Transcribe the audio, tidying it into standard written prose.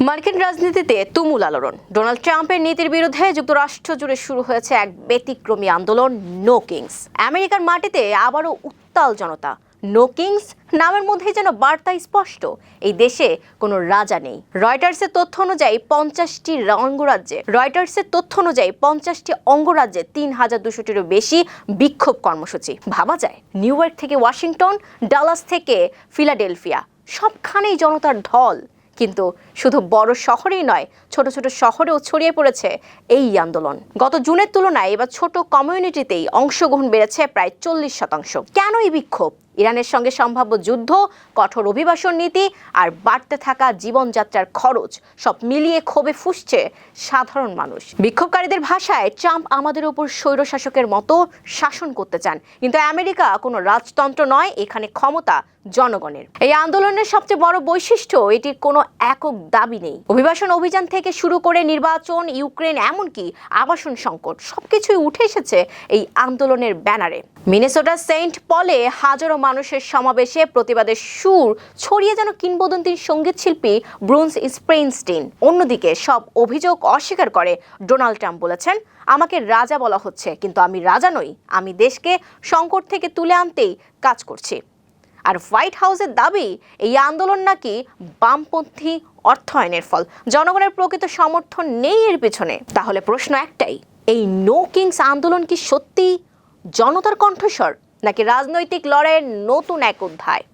মার্কিন রাজনীতিতে তুমুল আলোড়ন। ডোনাল্ড ট্রাম্পের নীতির বিরুদ্ধে যুক্তরাষ্ট্র জুড়ে শুরু হয়েছে এক ব্যতিক্রমী আন্দোলন, নো কিংস। আমেরিকার মাটিতে আবারও উত্তাল জনতা। নো কিংস নামের মধ্যেই যেন বার্তা স্পষ্ট, এই দেশে কোনো রাজা নেই। রয়টার্সের তথ্য অনুযায়ী 50টি অঙ্গরাজ্যে ৩,২০০টিরও বেশি বিক্ষোভ কর্মসূচি। ভাবা যায়, নিউ ইয়র্ক থেকে ওয়াশিংটন, ডালাস থেকে ফিলাডেলফিয়া, সবখানেই জনতার ঢল। কিন্তু শুধু বড় শহরেই নয়, ছোট ছোট শহরেও ছড়িয়ে পড়েছে এই আন্দোলন। গত জুনের তুলনায় এবার ছোট কমিউনিটিতেই অংশগ্রহণ বেড়েছে প্রায় 40%। কেন এই বিক্ষোভ? ইরানের সঙ্গে সম্ভাব্য যুদ্ধ, কঠোর অভিবাসন নীতি আর বাড়তে থাকা জীবনযাত্রার খরচ, সব মিলিয়ে ক্ষোভে ফুঁসছে সাধারণ মানুষ। বিক্ষোভকারীদের ভাষায়, ট্রাম্প আমাদের উপর স্বৈরশাসকের মতো শাসন করতে চান, কিন্তু আমেরিকা কোনো রাজতন্ত্র নয়, এখানে ক্ষমতা জনগণের। এই আন্দোলনের সবচেয়ে বড় বৈশিষ্ট্য, এটির কোনো একক দাবি নেই। অভিবাসন অভিযান থেকে শুরু করে নির্বাচন, ইউক্রেন, এমনকি আবাসন সংকট, সবকিছুই উঠে এসেছে এই আন্দোলনের ব্যানারে। মিনেসোটার সেন্ট পলে হাজারো মানুষের সমাবেশে প্রতিবাদের সুর ছড়িয়ে যেন কিংবদন্তির সঙ্গীত শিল্পী ব্রুন্স স্প্রিংস্টিন। অন্যদিকে সব অভিযোগ অস্বীকার করে ডোনাল্ড ট্রাম্প বলেছেন, আমাকে রাজা বলা হচ্ছে, কিন্তু আমি রাজা নই, আমি দেশকে সংকট থেকে তুলে আনতেই কাজ করছি। আর হোয়াইট হাউসের দাবি, এই আন্দোলন নাকি বামপন্থী অর্থায়নের ফল, জনগণের প্রকৃত সমর্থন নেই এর পেছনে। তাহলে প্রশ্ন একটাই, এই নো কিংস আন্দোলন কি সত্যি জনতার কণ্ঠস্বর, নাকি রাজনৈতিক লড়াইয়ের নতুন এক অধ্যায়?